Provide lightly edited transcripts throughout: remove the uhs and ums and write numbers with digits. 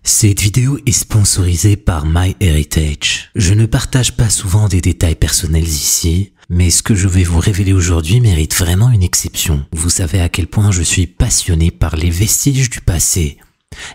Cette vidéo est sponsorisée par MyHeritage. Je ne partage pas souvent des détails personnels ici, mais ce que je vais vous révéler aujourd'hui mérite vraiment une exception. Vous savez à quel point je suis passionné par les vestiges du passé.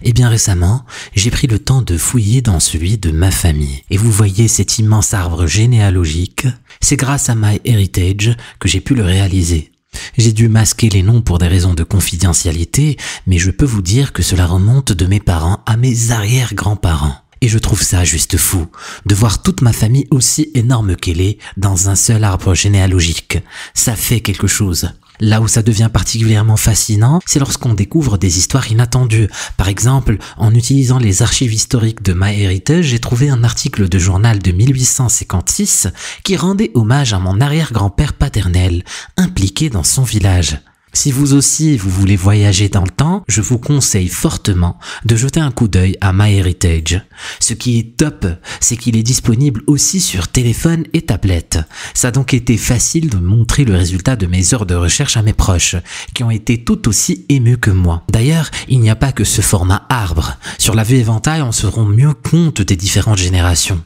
Et bien récemment, j'ai pris le temps de fouiller dans celui de ma famille. Et vous voyez cet immense arbre généalogique, c'est grâce à MyHeritage que j'ai pu le réaliser. J'ai dû masquer les noms pour des raisons de confidentialité, mais je peux vous dire que cela remonte de mes parents à mes arrière-grands-parents. Et je trouve ça juste fou, de voir toute ma famille aussi énorme qu'elle est dans un seul arbre généalogique. Ça fait quelque chose. Là où ça devient particulièrement fascinant, c'est lorsqu'on découvre des histoires inattendues. Par exemple, en utilisant les archives historiques de MyHeritage, j'ai trouvé un article de journal de 1856 qui rendait hommage à mon arrière-grand-père paternel, impliqué dans son village. Si vous aussi vous voulez voyager dans le temps, je vous conseille fortement de jeter un coup d'œil à MyHeritage. Ce qui est top, c'est qu'il est disponible aussi sur téléphone et tablette. Ça a donc été facile de montrer le résultat de mes heures de recherche à mes proches, qui ont été tout aussi émus que moi. D'ailleurs, il n'y a pas que ce format arbre. Sur la vue éventail, on se rend mieux compte des différentes générations.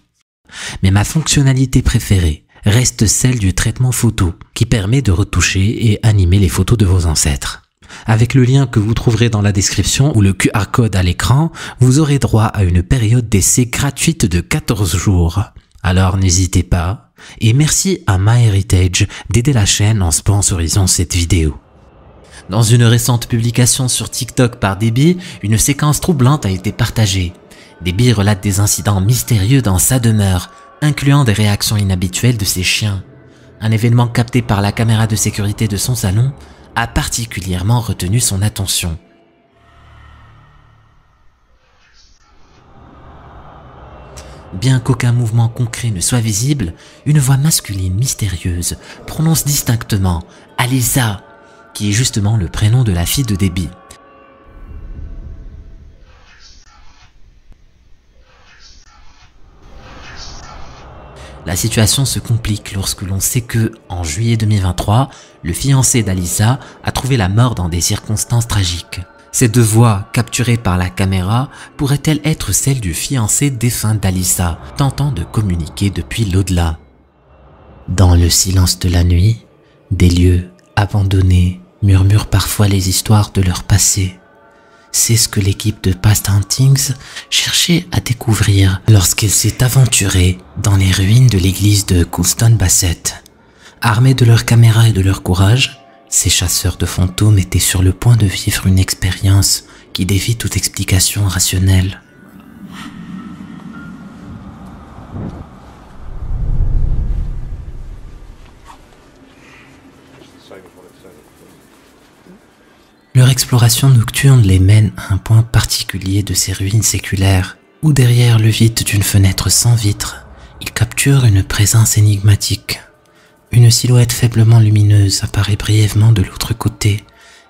Mais ma fonctionnalité préférée reste celle du traitement photo, qui permet de retoucher et animer les photos de vos ancêtres. Avec le lien que vous trouverez dans la description ou le QR code à l'écran, vous aurez droit à une période d'essai gratuite de 14 jours. Alors n'hésitez pas, et merci à MyHeritage d'aider la chaîne en sponsorisant cette vidéo. Dans une récente publication sur TikTok par Debbie, une séquence troublante a été partagée. Debbie relate des incidents mystérieux dans sa demeure, incluant des réactions inhabituelles de ses chiens. Un événement capté par la caméra de sécurité de son salon a particulièrement retenu son attention. Bien qu'aucun mouvement concret ne soit visible, une voix masculine mystérieuse prononce distinctement « Alisa », qui est justement le prénom de la fille de Debbie. La situation se complique lorsque l'on sait que, en juillet 2023, le fiancé d'Alisa a trouvé la mort dans des circonstances tragiques. Ces deux voix, capturées par la caméra, pourraient-elles être celles du fiancé défunt d'Alisa, tentant de communiquer depuis l'au-delà? Dans le silence de la nuit, des lieux abandonnés murmurent parfois les histoires de leur passé. C'est ce que l'équipe de Past Huntings cherchait à découvrir lorsqu'elle s'est aventurée dans les ruines de l'église de Coulston Bassett. Armés de leurs caméras et de leur courage, ces chasseurs de fantômes étaient sur le point de vivre une expérience qui défie toute explication rationnelle. Leur exploration nocturne les mène à un point particulier de ces ruines séculaires, où derrière le vide d'une fenêtre sans vitre, ils capturent une présence énigmatique. Une silhouette faiblement lumineuse apparaît brièvement de l'autre côté,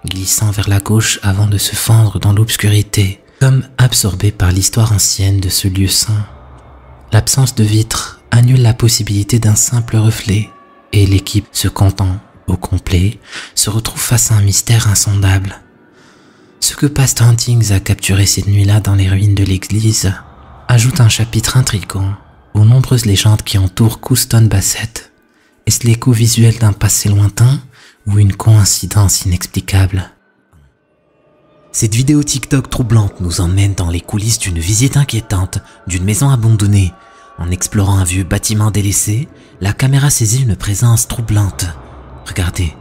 glissant vers la gauche avant de se fondre dans l'obscurité, comme absorbée par l'histoire ancienne de ce lieu saint. L'absence de vitre annule la possibilité d'un simple reflet, et l'équipe se content au complet, se retrouve face à un mystère insondable. Ce que Past Huntings a capturé cette nuit-là dans les ruines de l'église ajoute un chapitre intrigant aux nombreuses légendes qui entourent Coulston Bassett. Est-ce l'écho visuel d'un passé lointain ou une coïncidence inexplicable? Cette vidéo TikTok troublante nous emmène dans les coulisses d'une visite inquiétante d'une maison abandonnée. En explorant un vieux bâtiment délaissé, la caméra saisit une présence troublante. Regardez.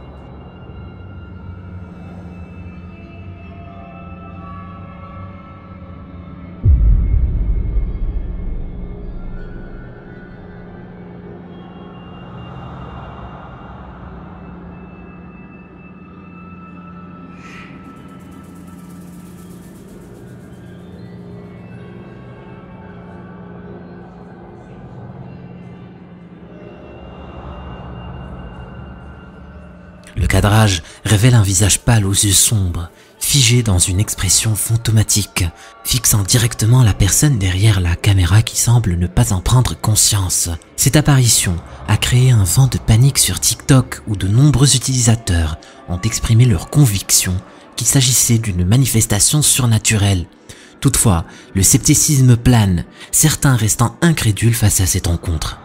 Le cadrage révèle un visage pâle aux yeux sombres, figé dans une expression fantomatique, fixant directement la personne derrière la caméra qui semble ne pas en prendre conscience. Cette apparition a créé un vent de panique sur TikTok où de nombreux utilisateurs ont exprimé leur conviction qu'il s'agissait d'une manifestation surnaturelle. Toutefois, le scepticisme plane, certains restant incrédules face à cette rencontre.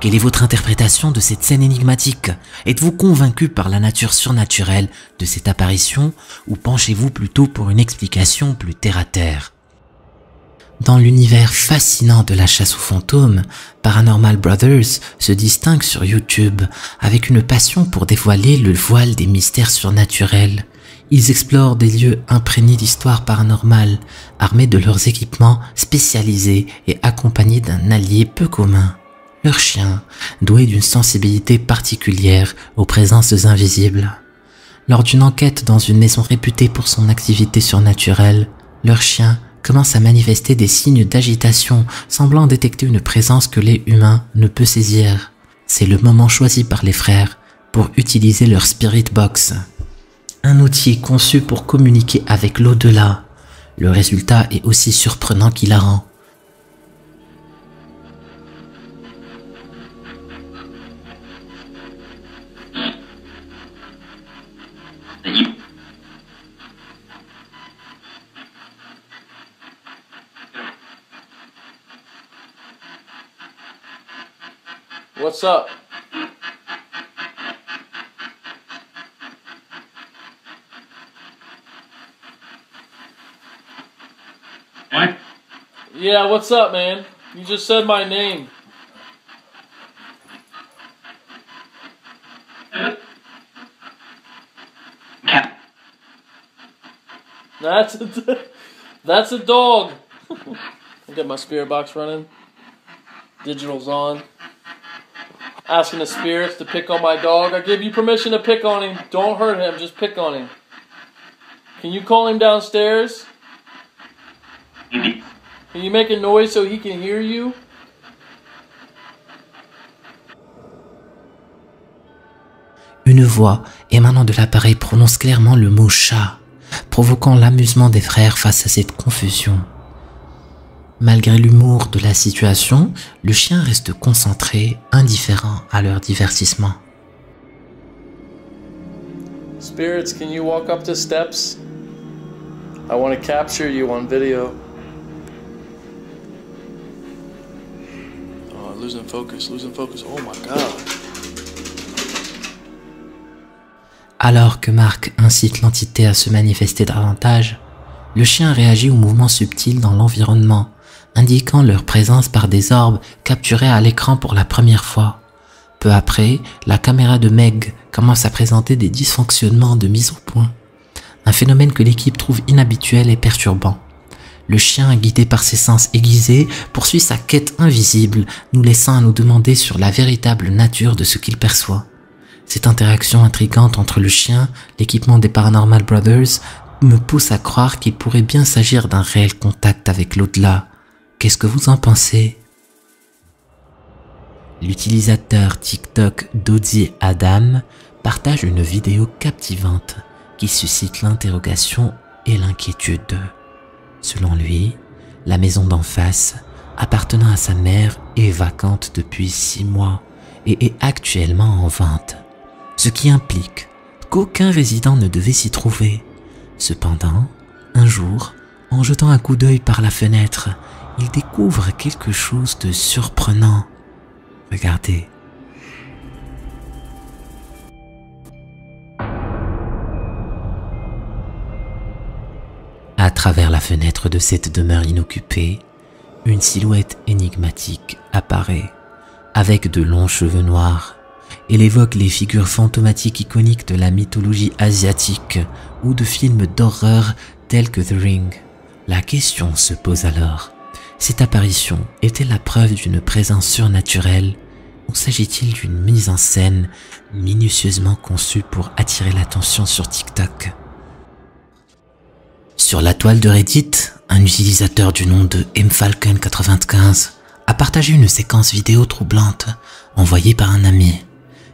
Quelle est votre interprétation de cette scène énigmatique? Êtes-vous convaincu par la nature surnaturelle de cette apparition ou penchez-vous plutôt pour une explication plus terre-à-terre? Dans l'univers fascinant de la chasse aux fantômes, Paranormal Brothers se distingue sur YouTube avec une passion pour dévoiler le voile des mystères surnaturels. Ils explorent des lieux imprégnés d'histoires paranormales, armés de leurs équipements spécialisés et accompagnés d'un allié peu commun. Leur chien, doué d'une sensibilité particulière aux présences invisibles. Lors d'une enquête dans une maison réputée pour son activité surnaturelle, leur chien commence à manifester des signes d'agitation, semblant détecter une présence que l'œil humain ne peut saisir. C'est le moment choisi par les frères pour utiliser leur Spirit Box, un outil conçu pour communiquer avec l'au-delà. Le résultat est aussi surprenant qu'hilarant. What's up? What? Yeah, what's up, man? You just said my name. Cat. That's a dog. I got my spirit box running. Digital's on. Asking the spirits to pick on my dog. I give you permission to pick on him. Don't hurt him, just pick on him. Can you call him downstairs? Can you make a noise so he can hear you? Une voix émanant de l'appareil prononce clairement le mot chat, provoquant l'amusement des frères face à cette confusion. Malgré l'humour de la situation, le chien reste concentré, indifférent à leur divertissement. Spirits, can you walk up the steps? I want to capture you on video. Oh, losing focus, losing focus. Oh my god. Alors que Mark incite l'entité à se manifester davantage, le chien réagit aux mouvements subtils dans l'environnement, indiquant leur présence par des orbes capturés à l'écran pour la première fois. Peu après, la caméra de Meg commence à présenter des dysfonctionnements de mise au point, un phénomène que l'équipe trouve inhabituel et perturbant. Le chien, guidé par ses sens aiguisés, poursuit sa quête invisible, nous laissant à nous demander sur la véritable nature de ce qu'il perçoit. Cette interaction intrigante entre le chien, l'équipement des Paranormal Brothers, me pousse à croire qu'il pourrait bien s'agir d'un réel contact avec l'au-delà. Qu'est-ce que vous en pensez? L'utilisateur TikTok Dodzy Adam partage une vidéo captivante qui suscite l'interrogation et l'inquiétude. Selon lui, la maison d'en face, appartenant à sa mère, est vacante depuis 6 mois et est actuellement en vente, ce qui implique qu'aucun résident ne devait s'y trouver. Cependant, un jour, en jetant un coup d'œil par la fenêtre, il découvre quelque chose de surprenant. Regardez. À travers la fenêtre de cette demeure inoccupée, une silhouette énigmatique apparaît, avec de longs cheveux noirs. Elle évoque les figures fantomatiques iconiques de la mythologie asiatique ou de films d'horreur tels que The Ring. La question se pose alors. Cette apparition est-elle la preuve d'une présence surnaturelle ou s'agit-il d'une mise en scène minutieusement conçue pour attirer l'attention sur TikTok? Sur la toile de Reddit, un utilisateur du nom de mfalcon95 a partagé une séquence vidéo troublante envoyée par un ami.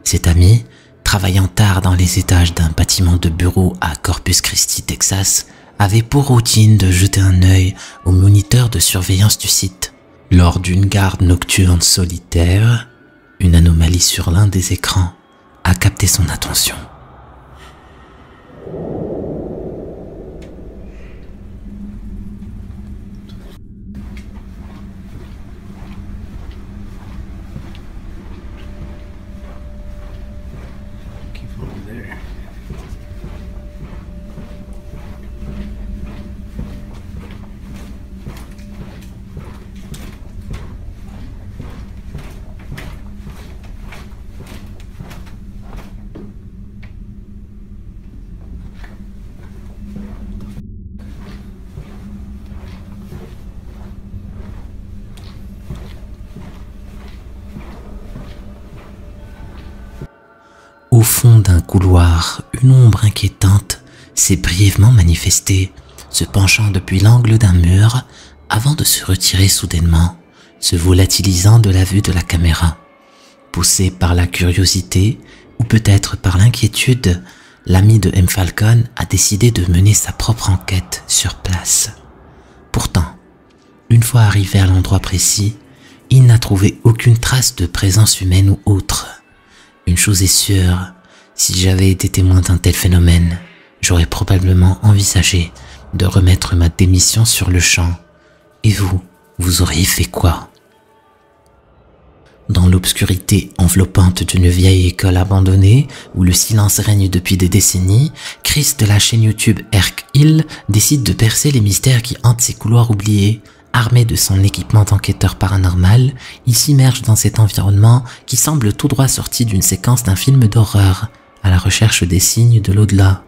Cet ami, travaillant tard dans les étages d'un bâtiment de bureau à Corpus Christi, Texas, avait pour routine de jeter un œil au moniteur de surveillance du site. Lors d'une garde nocturne solitaire, une anomalie sur l'un des écrans a capté son attention. fond d'un couloir, une ombre inquiétante s'est brièvement manifestée, se penchant depuis l'angle d'un mur avant de se retirer soudainement, se volatilisant de la vue de la caméra. Poussé par la curiosité ou peut-être par l'inquiétude, l'ami de M. Falcon a décidé de mener sa propre enquête sur place. Pourtant, une fois arrivé à l'endroit précis, il n'a trouvé aucune trace de présence humaine ou autre. Une chose est sûre, si j'avais été témoin d'un tel phénomène, j'aurais probablement envisagé de remettre ma démission sur le champ. Et vous, vous auriez fait quoi? Dans l'obscurité enveloppante d'une vieille école abandonnée, où le silence règne depuis des décennies, Chris de la chaîne YouTube Erk Hill décide de percer les mystères qui hantent ces couloirs oubliés. Armé de son équipement d'enquêteur paranormal, il s'immerge dans cet environnement qui semble tout droit sorti d'une séquence d'un film d'horreur, à la recherche des signes de l'au-delà.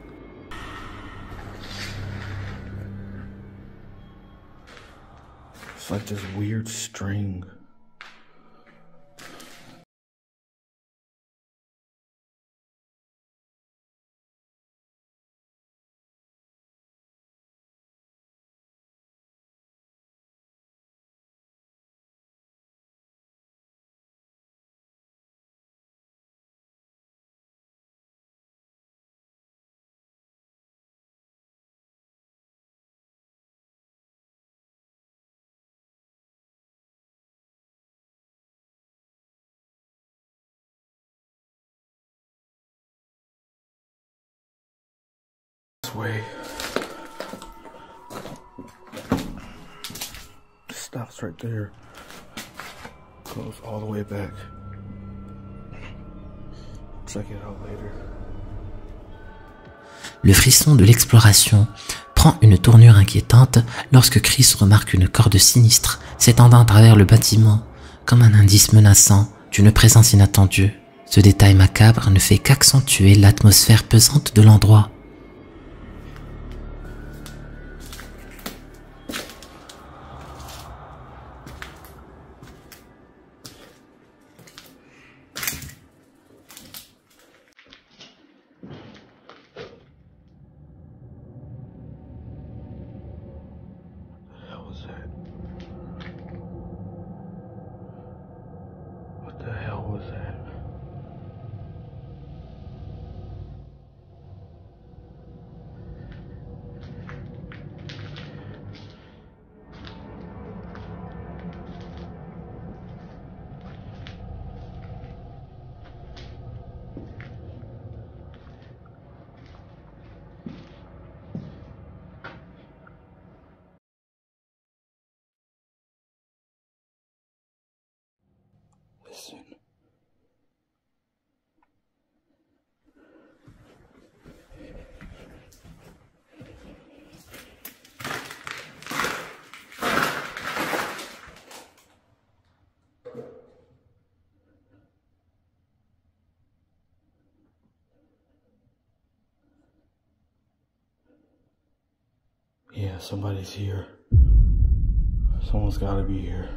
It's like this weird string. Way. It stops right there. Goes all the way back. Check it out later. Le frisson de l'exploration prend une tournure inquiétante lorsque Chris remarque une corde sinistre s'étendant à travers le bâtiment, comme un indice menaçant d'une présence inattendue. Ce détail macabre ne fait qu'accentuer l'atmosphère pesante de l'endroit. What the hell was that? Listen. Yeah, somebody's here. Someone's gotta be here.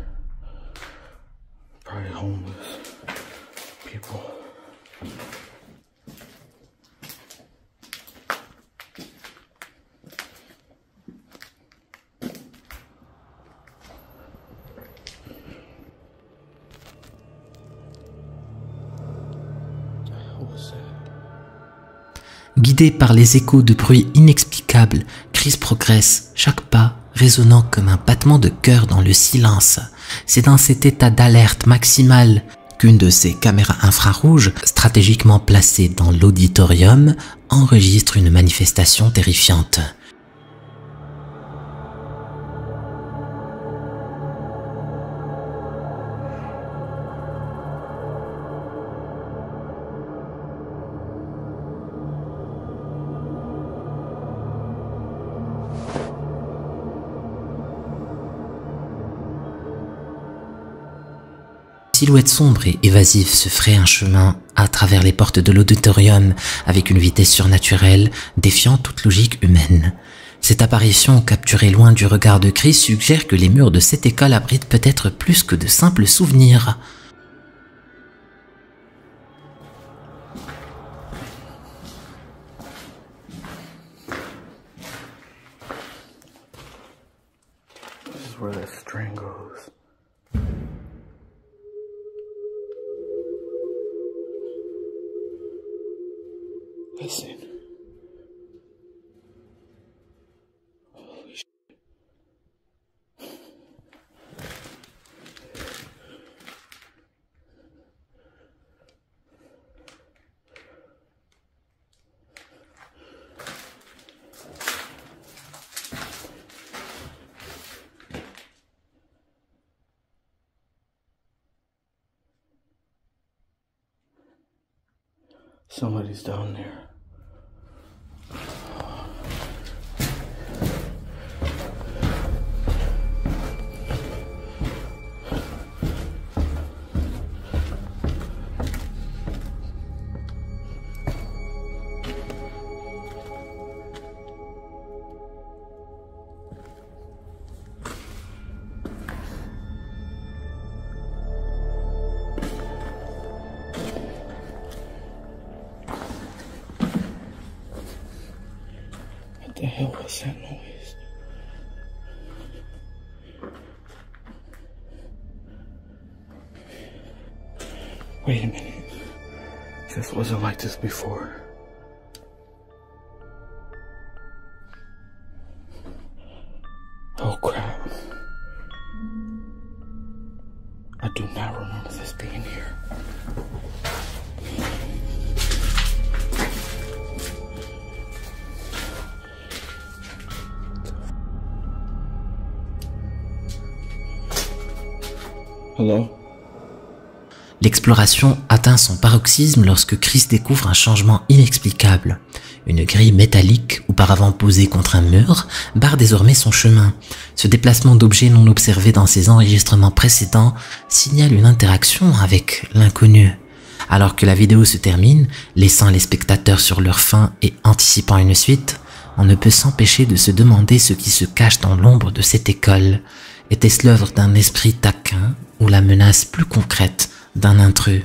Probably homeless people. What was that? Guidé par les échos de bruits inexplicables, Chris progresse, chaque pas résonnant comme un battement de cœur dans le silence. C'est dans cet état d'alerte maximale qu'une de ces caméras infrarouges, stratégiquement placées dans l'auditorium, enregistre une manifestation terrifiante. Silhouette sombre et évasive se ferait un chemin à travers les portes de l'auditorium avec une vitesse surnaturelle, défiant toute logique humaine. Cette apparition, capturée loin du regard de Chris, suggère que les murs de cette école abritent peut-être plus que de simples souvenirs. brain goes. Listen. Holy shit. Somebody's down there. What the hell was that noise? Wait a minute. This wasn't like this before. Oh crap. I do not remember this being here. Hello? L'exploration atteint son paroxysme lorsque Chris découvre un changement inexplicable. Une grille métallique, auparavant posée contre un mur, barre désormais son chemin. Ce déplacement d'objets non observé dans ses enregistrements précédents signale une interaction avec l'inconnu. Alors que la vidéo se termine, laissant les spectateurs sur leur faim et anticipant une suite, on ne peut s'empêcher de se demander ce qui se cache dans l'ombre de cette école. Était-ce l'œuvre d'un esprit taquin ou la menace plus concrète d'un intrus?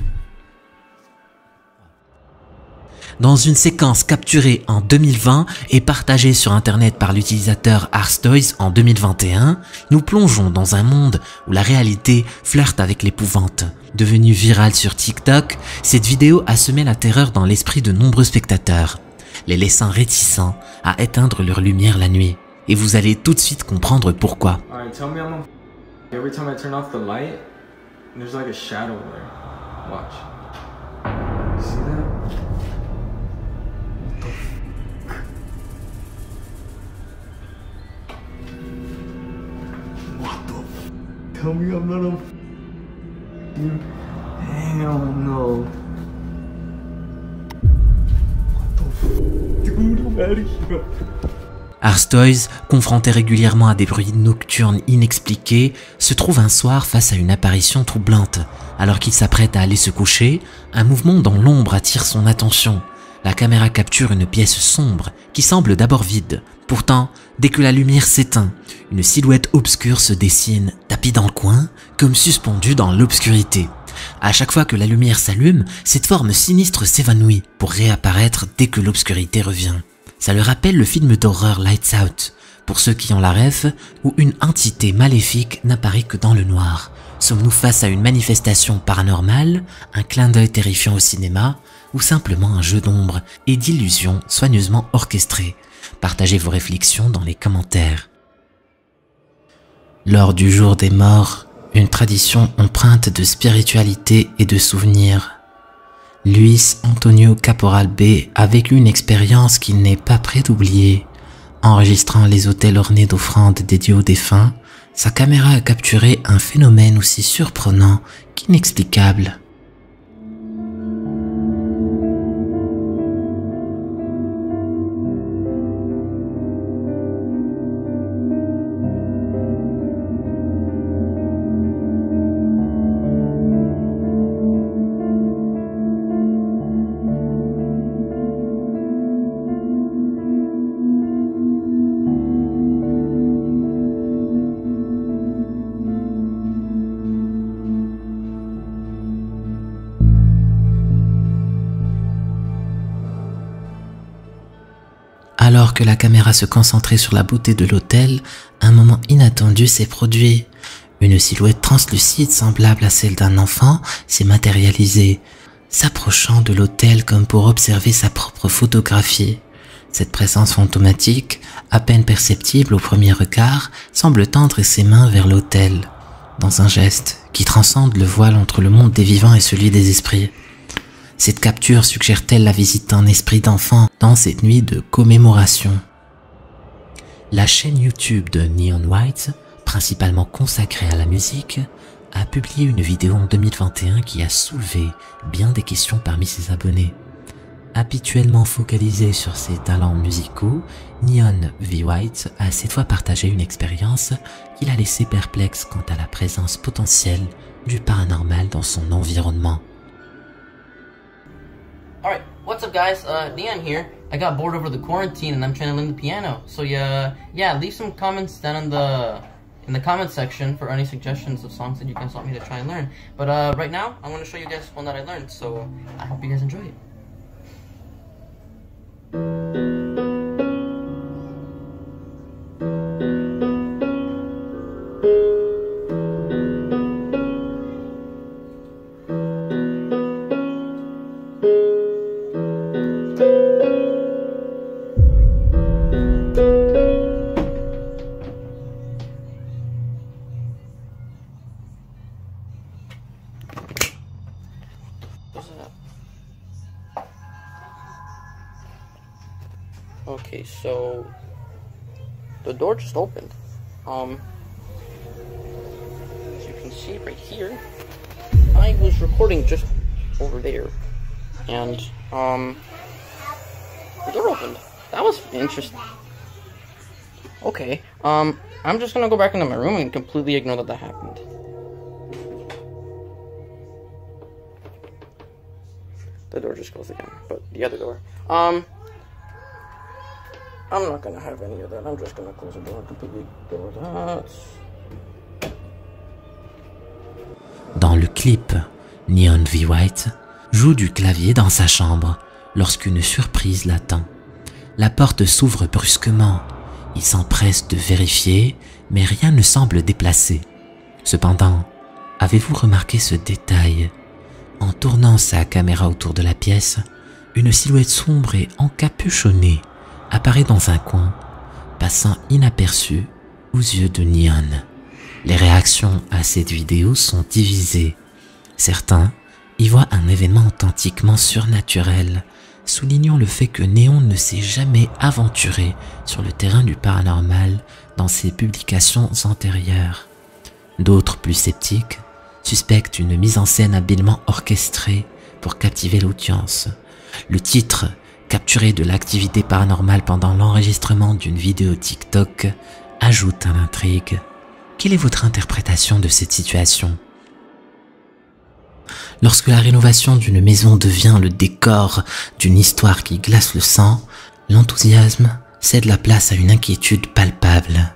Dans une séquence capturée en 2020 et partagée sur internet par l'utilisateur Arstoys en 2021, nous plongeons dans un monde où la réalité flirte avec l'épouvante. Devenue virale sur TikTok, cette vidéo a semé la terreur dans l'esprit de nombreux spectateurs, les laissant réticents à éteindre leur lumière la nuit. Et vous allez tout de suite comprendre pourquoi. Alright, tell me I'm on. Every time I turn off the light, there's like a shadow there. Watch. See that? What the f? Tell me I'm not on. Hell no. What the f? Dude, I'm out of here. Arstoys, confronté régulièrement à des bruits nocturnes inexpliqués, se trouve un soir face à une apparition troublante. Alors qu'il s'apprête à aller se coucher, un mouvement dans l'ombre attire son attention. La caméra capture une pièce sombre qui semble d'abord vide. Pourtant, dès que la lumière s'éteint, une silhouette obscure se dessine, tapie dans le coin, comme suspendue dans l'obscurité. À chaque fois que la lumière s'allume, cette forme sinistre s'évanouit pour réapparaître dès que l'obscurité revient. Ça lui rappelle le film d'horreur Lights Out, pour ceux qui ont la ref, où une entité maléfique n'apparaît que dans le noir. Sommes-nous face à une manifestation paranormale, un clin d'œil terrifiant au cinéma, ou simplement un jeu d'ombre et d'illusions soigneusement orchestré? Partagez vos réflexions dans les commentaires. Lors du jour des morts, une tradition empreinte de spiritualité et de souvenirs. Luis Antonio Caporal B a vécu une expérience qu'il n'est pas prêt d'oublier. Enregistrant les autels ornés d'offrandes dédiées aux défunts, sa caméra a capturé un phénomène aussi surprenant qu'inexplicable. Alors que la caméra se concentrait sur la beauté de l'hôtel, un moment inattendu s'est produit. Une silhouette translucide semblable à celle d'un enfant s'est matérialisée, s'approchant de l'autel comme pour observer sa propre photographie. Cette présence fantomatique, à peine perceptible au premier regard, semble tendre ses mains vers l'autel, dans un geste qui transcende le voile entre le monde des vivants et celui des esprits. Cette capture suggère-t-elle la visite d'un esprit d'enfant dans cette nuit de commémoration? La chaîne YouTube de Neon White, principalement consacrée à la musique, a publié une vidéo en 2021 qui a soulevé bien des questions parmi ses abonnés. Habituellement focalisé sur ses talents musicaux, Neon V. White a cette fois partagé une expérience qui l'a laissé perplexe quant à la présence potentielle du paranormal dans son environnement. Alright, what's up guys, Neon here. I got bored over the quarantine and I'm trying to learn the piano. So yeah, leave some comments down in the comment section for any suggestions of songs that you guys want me to try and learn. But right now, I'm going to show you guys one that I learned, so I hope you guys enjoy it. Okay, so the door just opened. As you can see right here, I was recording just over there, and the door opened. That was interesting. Okay, I'm just gonna go back into my room and completely ignore that happened. The door just closed again, but the other door. I'm not gonna have any of that. I'm just gonna close the door and completely ignore that. Dans le clip, Neon V. White joue du clavier dans sa chambre lorsqu'une surprise l'attend. La porte s'ouvre brusquement. Il s'empresse de vérifier, mais rien ne semble déplacé. Cependant, avez-vous remarqué ce détail? En tournant sa caméra autour de la pièce, une silhouette sombre et encapuchonnée apparaît dans un coin, passant inaperçue aux yeux de Neon. Les réactions à cette vidéo sont divisées. Certains y voient un événement authentiquement surnaturel, soulignant le fait que Neon ne s'est jamais aventuré sur le terrain du paranormal dans ses publications antérieures. D'autres, plus sceptiques, suspectent une mise en scène habilement orchestrée pour captiver l'audience. Le titre, capturé de l'activité paranormale pendant l'enregistrement d'une vidéo TikTok, ajoute à l'intrigue. Quelle est votre interprétation de cette situation? Lorsque la rénovation d'une maison devient le décor d'une histoire qui glace le sang, l'enthousiasme cède la place à une inquiétude palpable.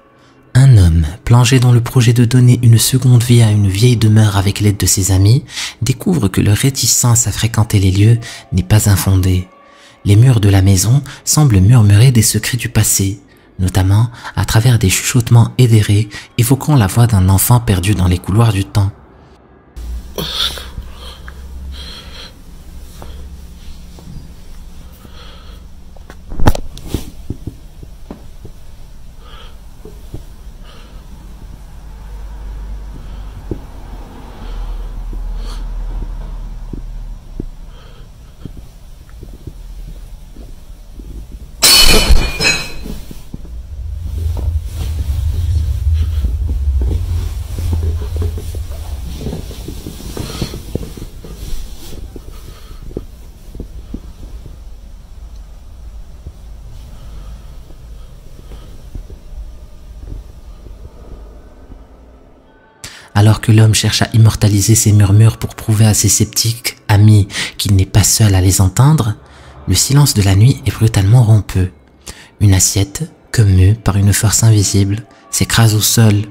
Un homme, plongé dans le projet de donner une seconde vie à une vieille demeure avec l'aide de ses amis, découvre que leur réticence à fréquenter les lieux n'est pas infondée. Les murs de la maison semblent murmurer des secrets du passé, notamment à travers des chuchotements éthérés évoquant la voix d'un enfant perdu dans les couloirs du temps. Alors que l'homme cherche à immortaliser ses murmures pour prouver à ses sceptiques amis qu'il n'est pas seul à les entendre, le silence de la nuit est brutalement rompu. Une assiette, comme mue par une force invisible, s'écrase au sol,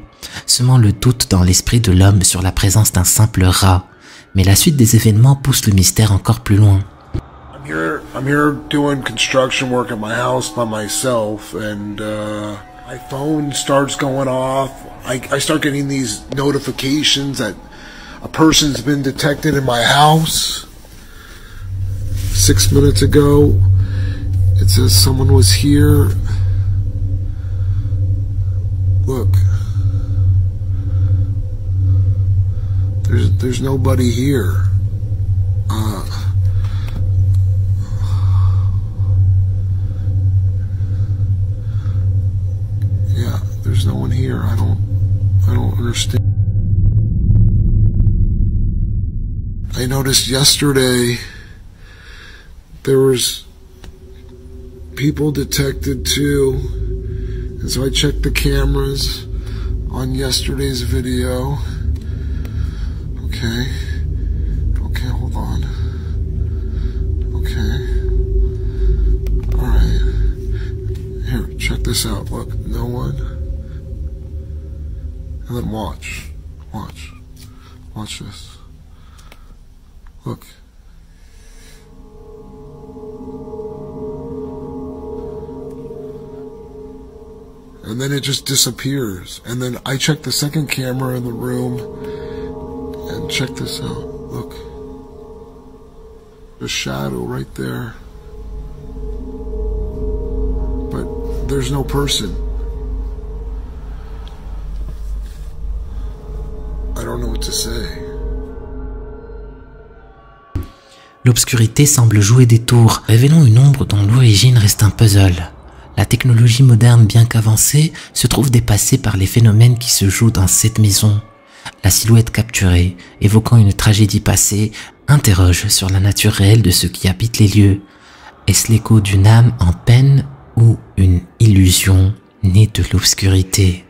semant le doute dans l'esprit de l'homme sur la présence d'un simple rat. Mais la suite des événements pousse le mystère encore plus loin. I'm here doing construction work at my house by myself, and My phone starts going off. I start getting these notifications that a person's been detected in my house. 6 minutes ago, it says someone was here. Look. There's nobody here. Yeah, there's no one here. I don't understand. I noticed yesterday there was people detected too, and so I checked the cameras on yesterday's video. Okay, hold on. Okay, alright. Here, check this out. Look, no one. And then watch this. Look. And then it just disappears. And then I check the second camera in the room. And check this out. Look. The shadow right there. But there's no person. I don't know what to say. L'obscurité semble jouer des tours, révélant une ombre dont l'origine reste un puzzle. La technologie moderne, bien qu'avancée, se trouve dépassée par les phénomènes qui se jouent dans cette maison. La silhouette capturée, évoquant une tragédie passée, interroge sur la nature réelle de ceux qui habitent les lieux. Est-ce l'écho d'une âme en peine ou une illusion née de l'obscurité?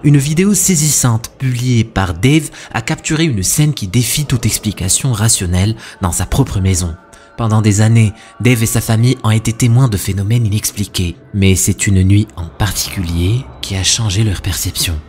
Une vidéo saisissante publiée par Dave a capturé une scène qui défie toute explication rationnelle dans sa propre maison. Pendant des années, Dave et sa famille ont été témoins de phénomènes inexpliqués, mais c'est une nuit en particulier qui a changé leur perception.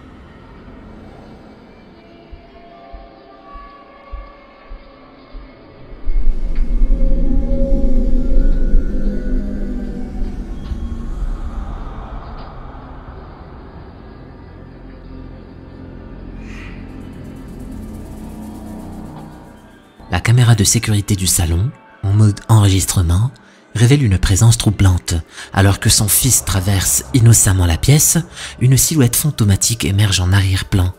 La caméra de sécurité du salon, en mode enregistrement, révèle une présence troublante. Alors que son fils traverse innocemment la pièce, une silhouette fantomatique émerge en arrière-plan.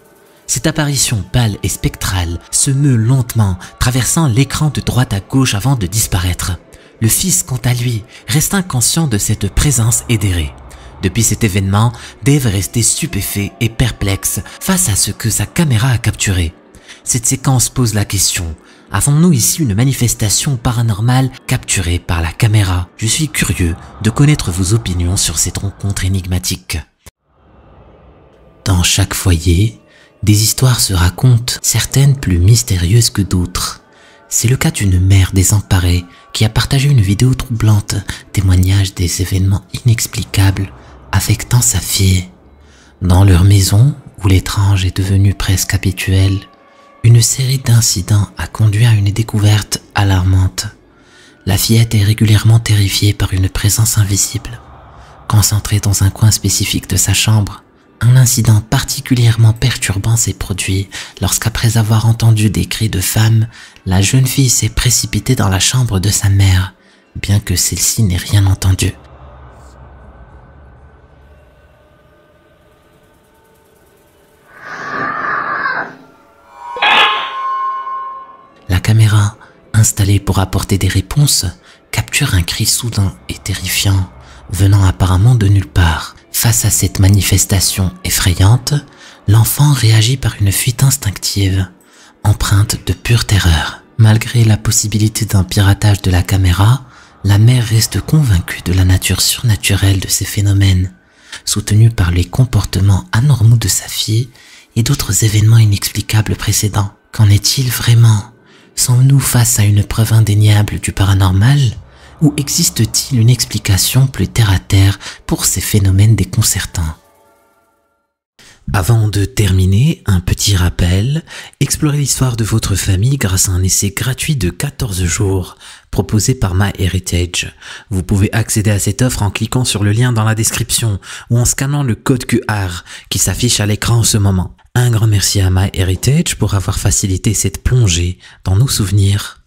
Cette apparition pâle et spectrale se meut lentement, traversant l'écran de droite à gauche avant de disparaître. Le fils, quant à lui, reste inconscient de cette présence éthérée. Depuis cet événement, Dave est resté stupéfait et perplexe face à ce que sa caméra a capturé. Cette séquence pose la question: avons-nous ici une manifestation paranormale capturée par la caméra? Je suis curieux de connaître vos opinions sur cette rencontre énigmatique. Dans chaque foyer, des histoires se racontent, certaines plus mystérieuses que d'autres. C'est le cas d'une mère désemparée qui a partagé une vidéo troublante, témoignage des événements inexplicables affectant sa fille. Dans leur maison, où l'étrange est devenu presque habituel, une série d'incidents a conduit à une découverte alarmante. La fillette est régulièrement terrifiée par une présence invisible. Concentrée dans un coin spécifique de sa chambre, un incident particulièrement perturbant s'est produit lorsqu'après avoir entendu des cris de femme, la jeune fille s'est précipitée dans la chambre de sa mère, bien que celle-ci n'ait rien entendu. La caméra, installée pour apporter des réponses, capture un cri soudain et terrifiant, venant apparemment de nulle part. Face à cette manifestation effrayante, l'enfant réagit par une fuite instinctive, empreinte de pure terreur. Malgré la possibilité d'un piratage de la caméra, la mère reste convaincue de la nature surnaturelle de ces phénomènes, soutenue par les comportements anormaux de sa fille et d'autres événements inexplicables précédents. Qu'en est-il vraiment ? Sommes-nous face à une preuve indéniable du paranormal? Ou existe-t-il une explication plus terre-à-terre pour ces phénomènes déconcertants? Avant de terminer, un petit rappel, explorez l'histoire de votre famille grâce à un essai gratuit de 14 jours proposé par MyHeritage. Vous pouvez accéder à cette offre en cliquant sur le lien dans la description ou en scannant le code QR qui s'affiche à l'écran en ce moment. Un grand merci à MyHeritage pour avoir facilité cette plongée dans nos souvenirs.